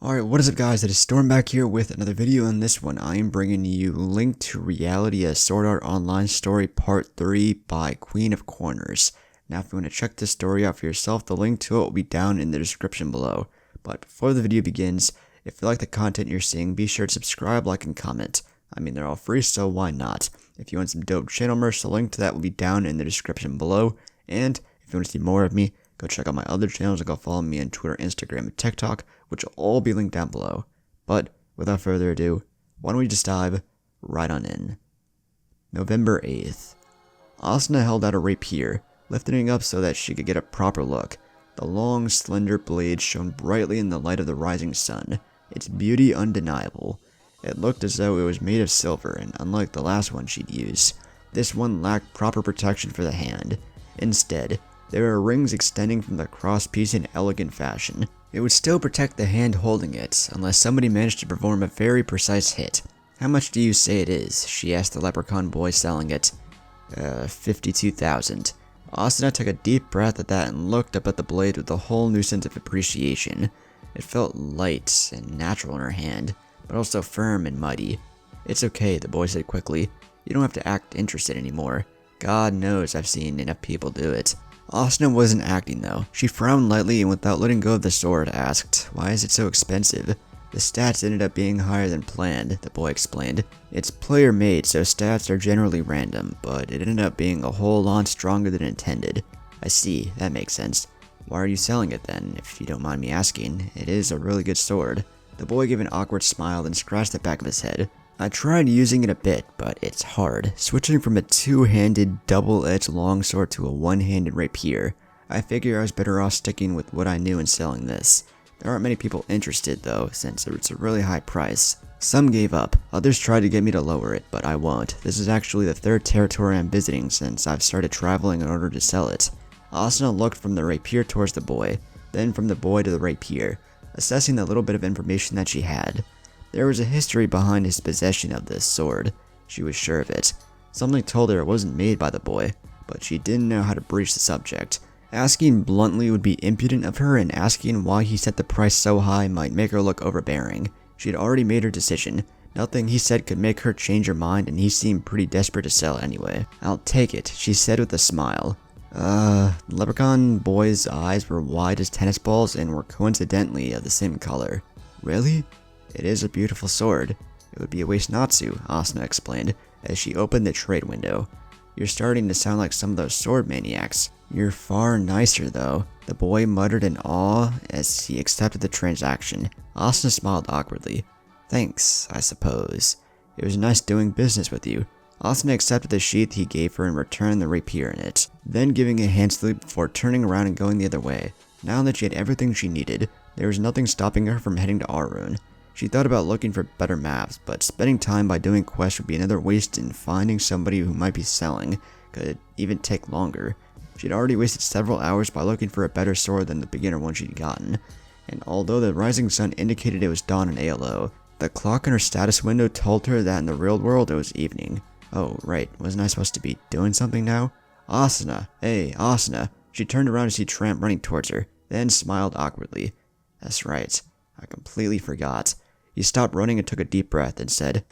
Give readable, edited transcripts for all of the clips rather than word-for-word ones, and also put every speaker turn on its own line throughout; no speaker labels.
Alright, what is up guys, it is Storm back here with another video. In this one, I am bringing you Link to Reality, a Sword Art Online story part 3 by Queen of Corners. Now if you want to check this story out for yourself, the link to it will be down in the description below. But before the video begins, if you like the content you're seeing, be sure to subscribe, like, and comment. I mean, they're all free, so why not? If you want some dope channel merch, the link to that will be down in the description below. And if you want to see more of me, go check out my other channels and go follow me on Twitter, Instagram, and TikTok, which will all be linked down below. But without further ado, why don't we just dive right on in. November 8th. Asuna held out a rapier, lifting it up so that she could get a proper look. The long, slender blade shone brightly in the light of the rising sun, its beauty undeniable. It looked as though it was made of silver, and unlike the last one she'd used, this one lacked proper protection for the hand. Instead, there were rings extending from the crosspiece in elegant fashion. It would still protect the hand holding it, unless somebody managed to perform a very precise hit. "How much do you say it is?" she asked the leprechaun boy selling it. 52,000. Asuna took a deep breath at that and looked up at the blade with a whole new sense of appreciation. It felt light and natural in her hand, but also firm and mighty. "It's okay," the boy said quickly. "You don't have to act interested anymore. God knows I've seen enough people do it." Asuna wasn't acting though. She frowned lightly and without letting go of the sword asked, "Why is it so expensive?" "The stats ended up being higher than planned," the boy explained. "It's player made, so stats are generally random, but it ended up being a whole lot stronger than intended." "I see, that makes sense. Why are you selling it then, if you don't mind me asking? It is a really good sword." The boy gave an awkward smile and scratched the back of his head. "I tried using it a bit, but it's hard. Switching from a two-handed, double-edged longsword to a one-handed rapier. I figure I was better off sticking with what I knew and selling this. There aren't many people interested though, since it's a really high price. Some gave up, others tried to get me to lower it, but I won't. This is actually the third territory I'm visiting since I've started traveling in order to sell it." Asuna looked from the rapier towards the boy, then from the boy to the rapier, assessing the little bit of information that she had. There was a history behind his possession of this sword. She was sure of it. Something told her it wasn't made by the boy, but she didn't know how to broach the subject. Asking bluntly would be impudent of her, and asking why he set the price so high might make her look overbearing. She had already made her decision. Nothing he said could make her change her mind, and he seemed pretty desperate to sell anyway. "I'll take it," she said with a smile. The leprechaun boy's eyes were wide as tennis balls and were coincidentally of the same color. "Really? It is a beautiful sword. It would be a waste not to," Asuna explained, as she opened the trade window. "You're starting to sound like some of those sword maniacs." "You're far nicer though," the boy muttered in awe as he accepted the transaction. Asuna smiled awkwardly. "Thanks, I suppose. It was nice doing business with you." Asuna accepted the sheath he gave her and returned the rapier in it, then giving a hand salute before turning around and going the other way. Now that she had everything she needed, there was nothing stopping her from heading to Arun. She thought about looking for better maps, but spending time by doing quests would be another waste, and finding somebody who might be selling could even take longer. She'd already wasted several hours by looking for a better sword than the beginner one she'd gotten, and although the rising sun indicated it was dawn in ALO, the clock in her status window told her that in the real world it was evening. "Oh, right, wasn't I supposed to be doing something now?" "Asuna! Hey, Asuna!" She turned around to see Tramp running towards her, then smiled awkwardly. "That's right, I completely forgot." He stopped running and took a deep breath and said,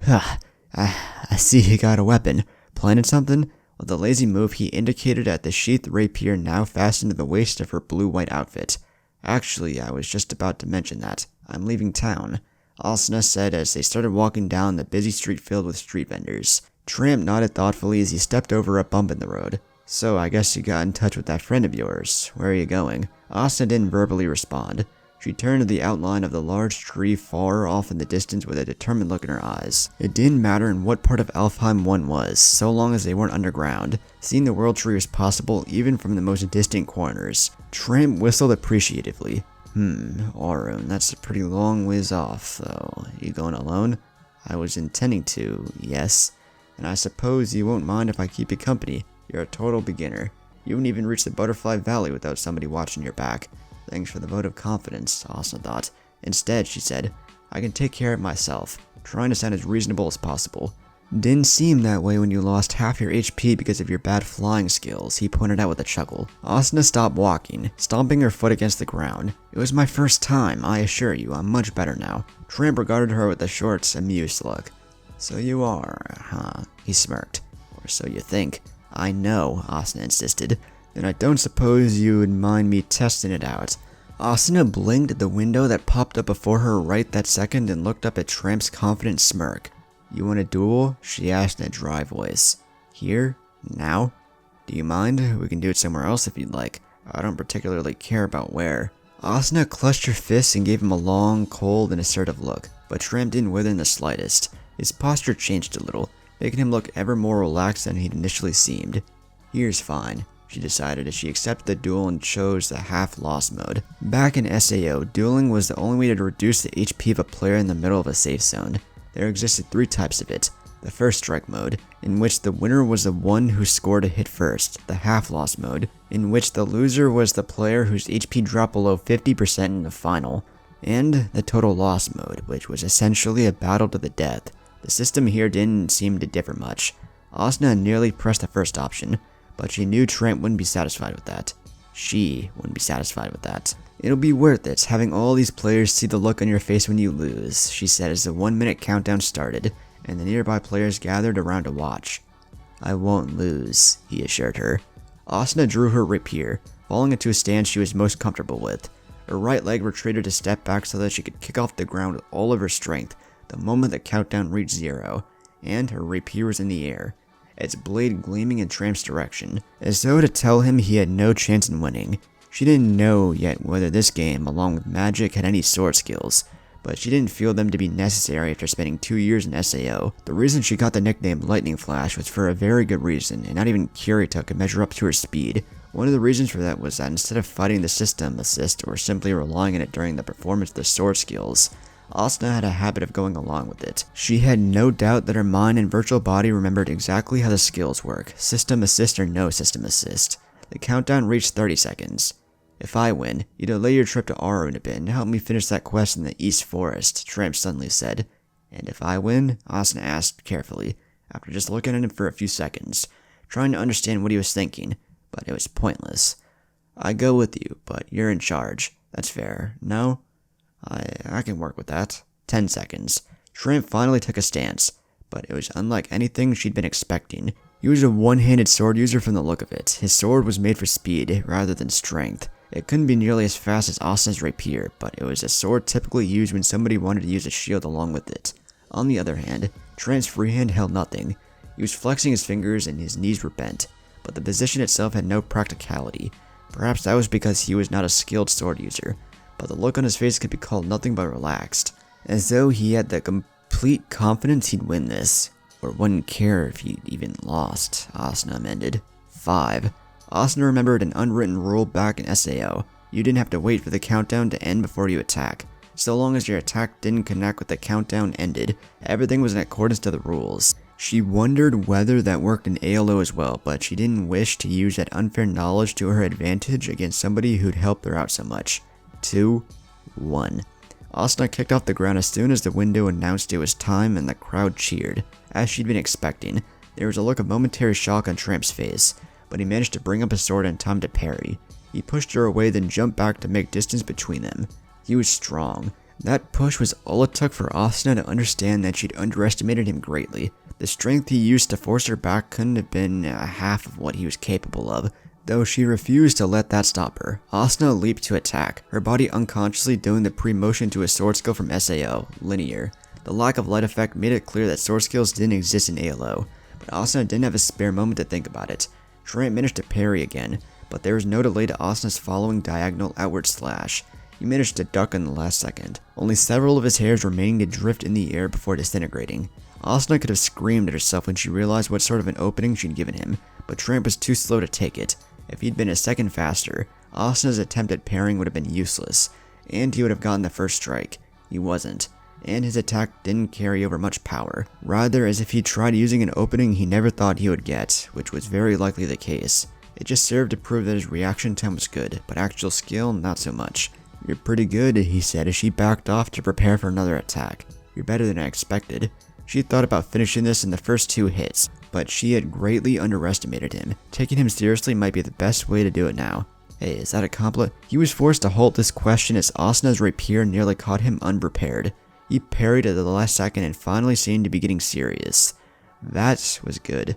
I see you got a weapon. Planning something?" With a lazy move, he indicated at the sheathed rapier now fastened to the waist of her blue-white outfit. "Actually, I was just about to mention that. I'm leaving town," Asuna said as they started walking down the busy street filled with street vendors. Tramp nodded thoughtfully as he stepped over a bump in the road. "So I guess you got in touch with that friend of yours. Where are you going?" Asuna didn't verbally respond. She turned to the outline of the large tree far off in the distance with a determined look in her eyes. It didn't matter in what part of ALfheim one was, so long as they weren't underground. Seeing the world tree was possible even from the most distant corners. Tramp whistled appreciatively. Arun, that's a pretty long ways off, though. You going alone?" "I was intending to, yes. And I suppose you won't mind if I keep you company. You're a total beginner. You wouldn't even reach the Butterfly Valley without somebody watching your back." "Thanks for the vote of confidence," Asuna thought. Instead, she said, "I can take care of myself," trying to sound as reasonable as possible. Didn't seem that way when you lost half your HP because of your bad flying skills, he pointed out with a chuckle. Asuna stopped walking, stomping her foot against the ground. It was my first time, I assure you, I'm much better now. Tramp regarded her with a short, amused look. So you are, huh? He smirked. Or so you think. I know, Asuna insisted. Then I don't suppose you would mind me testing it out. Asuna blinked at the window that popped up before her right that second and looked up at Tramp's confident smirk. You want a duel? She asked in a dry voice. Here? Now? Do you mind? We can do it somewhere else if you'd like. I don't particularly care about where. Asuna clutched her fists and gave him a long, cold, and assertive look, but Tramp didn't wither in the slightest. His posture changed a little, making him look ever more relaxed than he'd initially seemed. Here's fine, she decided as she accepted the duel and chose the half-loss mode. Back in SAO, dueling was the only way to reduce the HP of a player in the middle of a safe zone. There existed 3 types of it. The first strike mode, in which the winner was the one who scored a hit first. The half-loss mode, in which the loser was the player whose HP dropped below 50% in the final. And the total loss mode, which was essentially a battle to the death. The system here didn't seem to differ much. Asuna nearly pressed the first option, but she knew Tramp wouldn't be satisfied with that. She wouldn't be satisfied with that. It'll be worth it, having all these players see the look on your face when you lose, she said as the 1-minute countdown started, and the nearby players gathered around to watch. I won't lose, he assured her. Asuna drew her rapier, falling into a stance she was most comfortable with. Her right leg retreated a step back so that she could kick off the ground with all of her strength the moment the countdown reached 0, and her rapier was in the air, its blade gleaming in Tramp's direction, as though to tell him he had no chance in winning. She didn't know yet whether this game, along with magic, had any sword skills, but she didn't feel them to be necessary after spending 2 years in SAO. The reason she got the nickname Lightning Flash was for a very good reason, and not even Kirito could measure up to her speed. One of the reasons for that was that instead of fighting the system assist or simply relying on it during the performance of the sword skills, Asuna had a habit of going along with it. She had no doubt that her mind and virtual body remembered exactly how the skills work, system assist or no system assist. The countdown reached 30 seconds. If I win, you delay your trip to Arun a bit and help me finish that quest in the East Forest, Tramp suddenly said. And if I win? Asuna asked carefully, after just looking at him for a few seconds, trying to understand what he was thinking, but it was pointless. I go with you, but you're in charge. That's fair, no? I can work with that. 10 seconds. Tramp finally took a stance, but it was unlike anything she'd been expecting. He was a one-handed sword user from the look of it. His sword was made for speed rather than strength. It couldn't be nearly as fast as Asuna's rapier, but it was a sword typically used when somebody wanted to use a shield along with it. On the other hand, Tramp's freehand held nothing. He was flexing his fingers and his knees were bent, but the position itself had no practicality. Perhaps that was because he was not a skilled sword user, but the look on his face could be called nothing but relaxed, as though he had the complete confidence he'd win this, or wouldn't care if he'd even lost, Asuna amended. 5. Asuna remembered an unwritten rule back in SAO. You didn't have to wait for the countdown to end before you attack. So long as your attack didn't connect with the countdown ended, everything was in accordance to the rules. She wondered whether that worked in ALO as well, but she didn't wish to use that unfair knowledge to her advantage against somebody who'd helped her out so much. 2, 1. Asuna kicked off the ground as soon as the window announced it was time and the crowd cheered. As she'd been expecting, there was a look of momentary shock on Tramp's face, but he managed to bring up his sword in time to parry. He pushed her away then jumped back to make distance between them. He was strong. That push was all it took for Asuna to understand that she'd underestimated him greatly. The strength he used to force her back couldn't have been half of what he was capable of, though she refused to let that stop her. Asuna leaped to attack, her body unconsciously doing the pre-motion to a sword skill from SAO, linear. The lack of light effect made it clear that sword skills didn't exist in ALO, but Asuna didn't have a spare moment to think about it. Tramp managed to parry again, but there was no delay to Asuna's following diagonal outward slash. He managed to duck in the last second, only several of his hairs remaining to drift in the air before disintegrating. Asuna could have screamed at herself when she realized what sort of an opening she'd given him, but Tramp was too slow to take it. If he'd been a second faster, Asuna's attempt at parrying would have been useless, and he would have gotten the first strike. He wasn't, and his attack didn't carry over much power, rather as if he tried using an opening he never thought he would get, which was very likely the case. It just served to prove that his reaction time was good, but actual skill not so much. You're pretty good, he said as she backed off to prepare for another attack. You're better than I expected. She thought about finishing this in the first 2 hits, but she had greatly underestimated him. Taking him seriously might be the best way to do it now. Hey, is that a compliment? He was forced to halt this question as Asuna's rapier nearly caught him unprepared. He parried at the last second and finally seemed to be getting serious. That was good.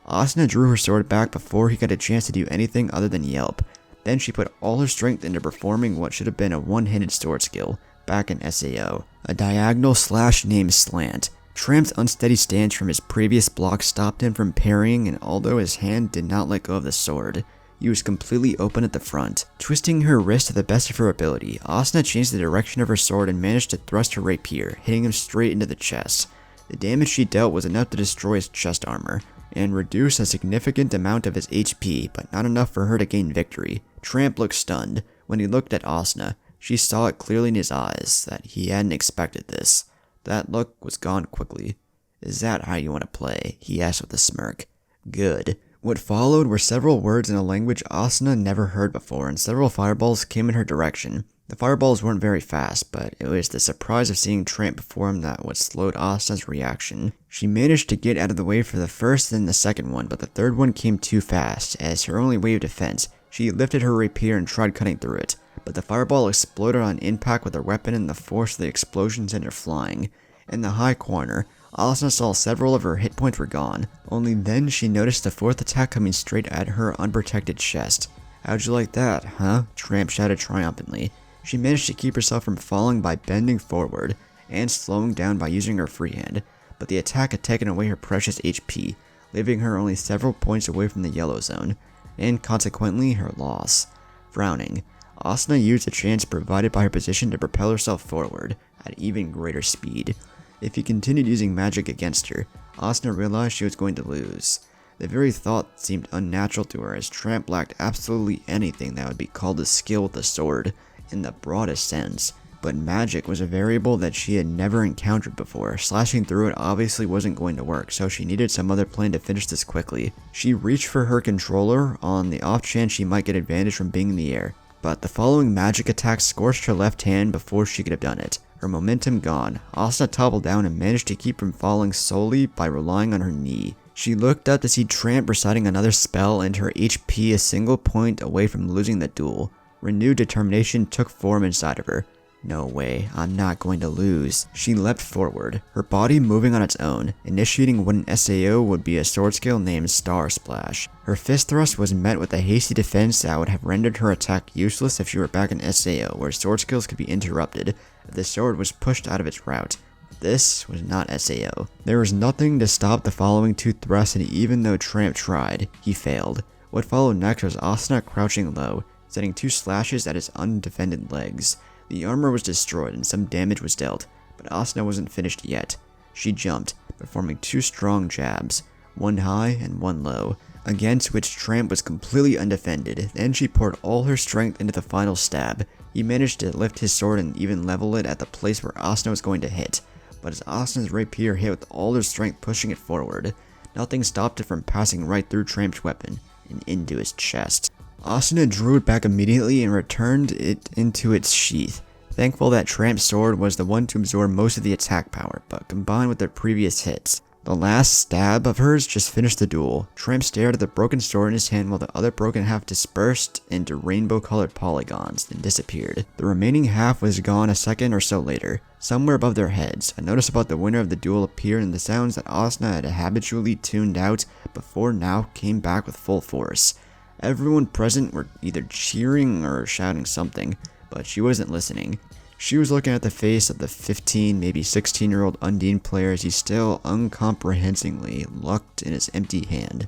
Asuna drew her sword back before he got a chance to do anything other than yelp. Then she put all her strength into performing what should have been a one-handed sword skill, back in SAO. A diagonal slash named Slant. Tramp's unsteady stance from his previous block stopped him from parrying, and although his hand did not let go of the sword, he was completely open at the front. Twisting her wrist to the best of her ability, Asuna changed the direction of her sword and managed to thrust her rapier, hitting him straight into the chest. The damage she dealt was enough to destroy his chest armor, and reduce a significant amount of his HP, but not enough for her to gain victory. Tramp looked stunned. When he looked at Asuna, she saw it clearly in his eyes that he hadn't expected this. That look was gone quickly. "Is that how you want to play?" he asked with a smirk. "Good." What followed were several words in a language Asuna never heard before, and several fireballs came in her direction. The fireballs weren't very fast, but it was the surprise of seeing Tramp before him that what slowed Asuna's reaction. She managed to get out of the way for the first and the second one, but the third one came too fast. As her only way of defense, she lifted her rapier and tried cutting through it, but the fireball exploded on impact with her weapon and the force of the explosion sent her flying. In the high corner, Asuna saw several of her hit points were gone. Only then she noticed the fourth attack coming straight at her unprotected chest. "How'd you like that, huh?" Tramp shouted triumphantly. She managed to keep herself from falling by bending forward and slowing down by using her free hand, but the attack had taken away her precious HP, leaving her only several points away from the yellow zone, and consequently her loss. Frowning, Asuna used the chance provided by her position to propel herself forward at even greater speed. If he continued using magic against her, Asuna realized she was going to lose. The very thought seemed unnatural to her as Tramp lacked absolutely anything that would be called a skill with a sword in the broadest sense, but magic was a variable that she had never encountered before. Slashing through it obviously wasn't going to work, so she needed some other plan to finish this quickly. She reached for her controller on the off chance she might get advantage from being in the air, but the following magic attack scorched her left hand before she could have done it. Her momentum gone, Asuna toppled down and managed to keep from falling solely by relying on her knee. She looked up to see Tramp reciting another spell and her HP a single point away from losing the duel. Renewed determination took form inside of her. "No way, I'm not going to lose." She leapt forward, her body moving on its own, initiating what in SAO would be a sword skill named Star Splash. Her fist thrust was met with a hasty defense that would have rendered her attack useless if she were back in SAO, where sword skills could be interrupted if the sword was pushed out of its route. This was not SAO. There was nothing to stop the following 2 thrusts, and even though Tramp tried, he failed. What followed next was Asuna crouching low, setting 2 slashes at his undefended legs. The armor was destroyed and some damage was dealt, but Asuna wasn't finished yet. She jumped, performing 2 strong jabs, one high and one low, against which Tramp was completely undefended. Then she poured all her strength into the final stab. He managed to lift his sword and even level it at the place where Asuna was going to hit, but as Asuna's rapier hit with all her strength pushing it forward, nothing stopped it from passing right through Tramp's weapon and into his chest. Asuna drew it back immediately and returned it into its sheath, thankful that Tramp's sword was the one to absorb most of the attack power, but combined with their previous hits, the last stab of hers just finished the duel. Tramp stared at the broken sword in his hand while the other broken half dispersed into rainbow-colored polygons, then disappeared. The remaining half was gone a second or so later. Somewhere above their heads, a notice about the winner of the duel appeared, and the sounds that Asuna had habitually tuned out before now came back with full force. Everyone present were either cheering or shouting something, but she wasn't listening. She was looking at the face of the 15, maybe 16-year-old Undine player as he still uncomprehensingly looked in his empty hand.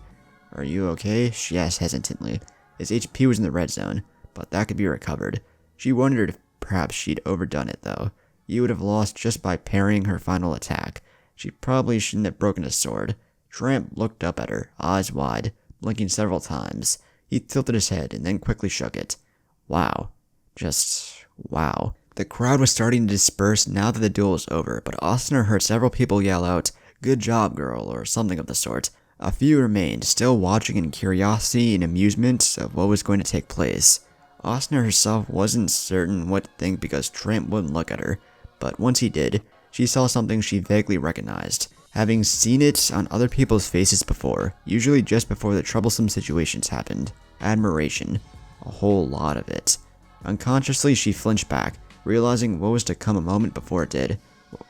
"Are you okay?" she asked hesitantly. His HP was in the red zone, but that could be recovered. She wondered if perhaps she'd overdone it though. He would have lost just by parrying her final attack. She probably shouldn't have broken his sword. Tramp looked up at her, eyes wide, blinking several times. He tilted his head and then quickly shook it. Wow. Just wow. The crowd was starting to disperse now that the duel was over, but Asuna heard several people yell out, "Good job, girl," or something of the sort. A few remained, still watching in curiosity and amusement of what was going to take place. Asuna herself wasn't certain what to think because Tramp wouldn't look at her, but once he did, she saw something she vaguely recognized. having seen it on other people's faces before, usually just before the troublesome situations happened. Admiration. A whole lot of it. Unconsciously, she flinched back, realizing what was to come a moment before it did.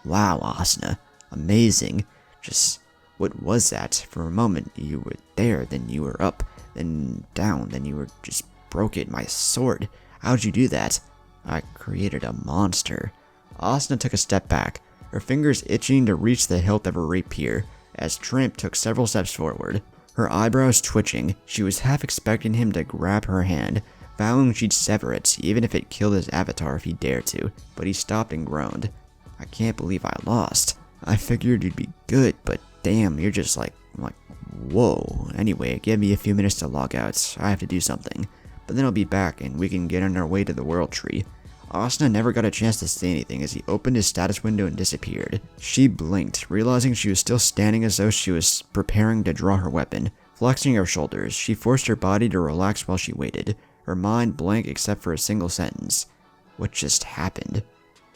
Wow, Asuna. Amazing. Just, what was that? For a moment, you were there, then you were up, then down, then you were just broke it. My sword. How'd you do that? I created a monster. Asuna took a step back, her fingers itching to reach the hilt of her rapier, as Tramp took several steps forward. Her eyebrows twitching, she was half expecting him to grab her hand, vowing she'd sever it, even if it killed his avatar if he dared to, but he stopped and groaned. I can't believe I lost. I figured you'd be good, but damn, you're just like, whoa. Anyway, give me a few minutes to log out, I have to do something. But then I'll be back and we can get on our way to the world tree. Asuna never got a chance to say anything as he opened his status window and disappeared. She blinked, realizing she was still standing as though she was preparing to draw her weapon. Flexing her shoulders, she forced her body to relax while she waited, her mind blank except for a single sentence. What just happened?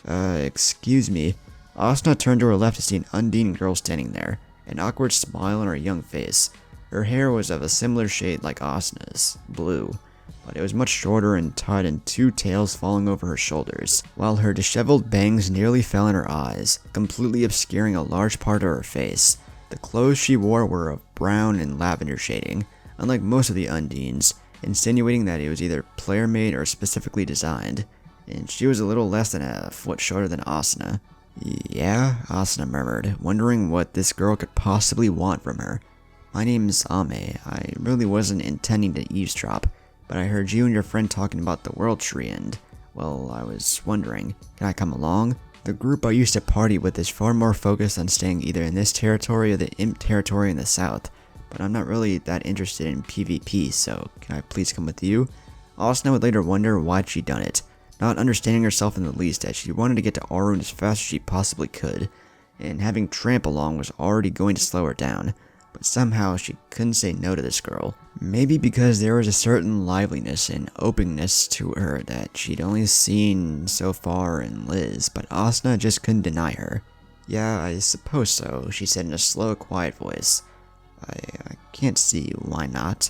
Excuse me. Asuna turned to her left to see an Undine girl standing there, an awkward smile on her young face. Her hair was of a similar shade like Asuna's, blue, but it was much shorter and tied in two tails falling over her shoulders, while her disheveled bangs nearly fell in her eyes, completely obscuring a large part of her face. The clothes she wore were of brown and lavender shading, unlike most of the Undines, insinuating that it was either player-made or specifically designed, and she was a little less than a foot shorter than Asuna. Yeah, Asuna murmured, wondering what this girl could possibly want from her. My name's Ame. I really wasn't intending to eavesdrop, but I heard you and your friend talking about the world tree and, well, I was wondering, can I come along? The group I used to party with is far more focused on staying either in this territory or the imp territory in the south, but I'm not really that interested in PvP, so can I please come with you? Asuna would later wonder why she'd done it, not understanding herself in the least as she wanted to get to Arun as fast as she possibly could, and having Tramp along was already going to slow her down, but somehow she couldn't say no to this girl. Maybe because there was a certain liveliness and openness to her that she'd only seen so far in Liz, but Asuna just couldn't deny her. Yeah, I suppose so, she said in a slow, quiet voice. I can't see why not.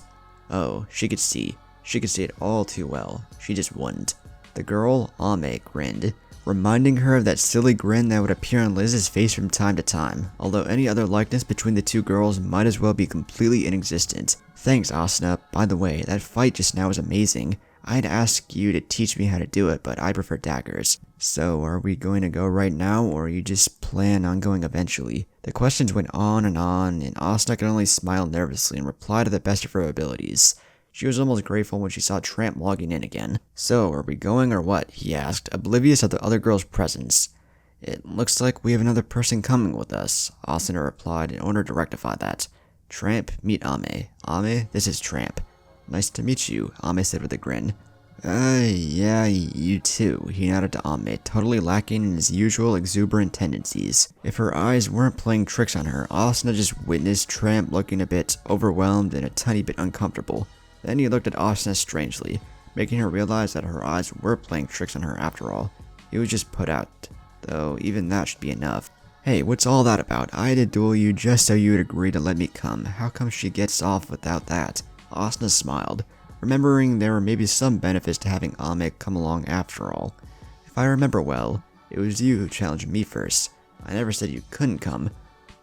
Oh, she could see. She could see it all too well. She just wouldn't. The girl, Ame, grinned, reminding her of that silly grin that would appear on Liz's face from time to time, although any other likeness between the two girls might as well be completely inexistent. Thanks, Asuna. By the way, that fight just now was amazing. I'd ask you to teach me how to do it, but I prefer daggers. So, are we going to go right now, or you just plan on going eventually? The questions went on, and Asuna could only smile nervously and reply to the best of her abilities. She was almost grateful when she saw Tramp logging in again. So, are we going or what? He asked, oblivious of the other girl's presence. It looks like we have another person coming with us, Asuna replied in order to rectify that. Tramp, meet Ame. Ame, this is Tramp. Nice to meet you, Ame said with a grin. Yeah, you too, he nodded to Ame, totally lacking in his usual exuberant tendencies. If her eyes weren't playing tricks on her, Asuna just witnessed Tramp looking a bit overwhelmed and a tiny bit uncomfortable. Then he looked at Asuna strangely, making her realize that her eyes were playing tricks on her after all. He was just put out, though even that should be enough. Hey, what's all that about? I had to duel you just so you would agree to let me come. How come she gets off without that? Asuna smiled, remembering there were maybe some benefits to having Ame come along after all. If I remember well, it was you who challenged me first. I never said you couldn't come.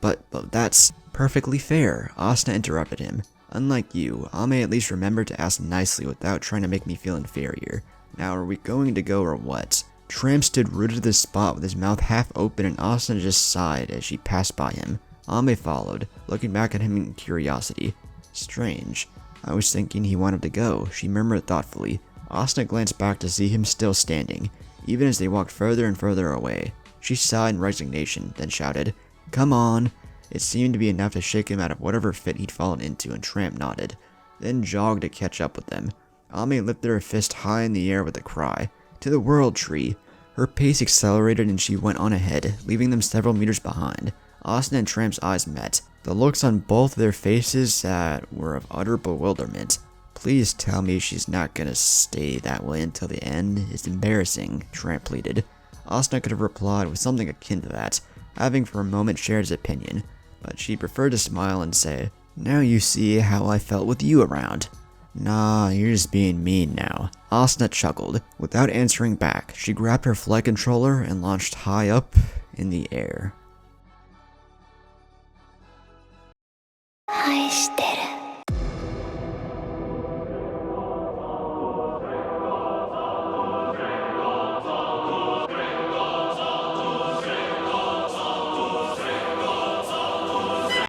But that's perfectly fair, Asuna interrupted him. Unlike you, Ame at least remembered to ask nicely without trying to make me feel inferior. Now are we going to go or what? Tramp stood rooted to the spot with his mouth half open and Asuna just sighed as she passed by him. Ame followed, looking back at him in curiosity. Strange. I was thinking he wanted to go, she murmured thoughtfully. Asuna glanced back to see him still standing, even as they walked further and further away. She sighed in resignation, then shouted, "Come on!" It seemed to be enough to shake him out of whatever fit he'd fallen into, and Tramp nodded, then jogged to catch up with them. Ame lifted her fist high in the air with a cry. To the world tree! Her pace accelerated and she went on ahead, leaving them several meters behind. Asuna and Tramp's eyes met, the looks on both their faces that were of utter bewilderment. Please tell me she's not gonna stay that way until the end. It's embarrassing, Tramp pleaded. Asuna could have replied with something akin to that, having for a moment shared his opinion, but she preferred to smile and say, "Now you see how I felt with you around." "Nah, you're just being mean now." Asuna chuckled. Without answering back, she grabbed her flight controller and launched high up in the air. 愛してる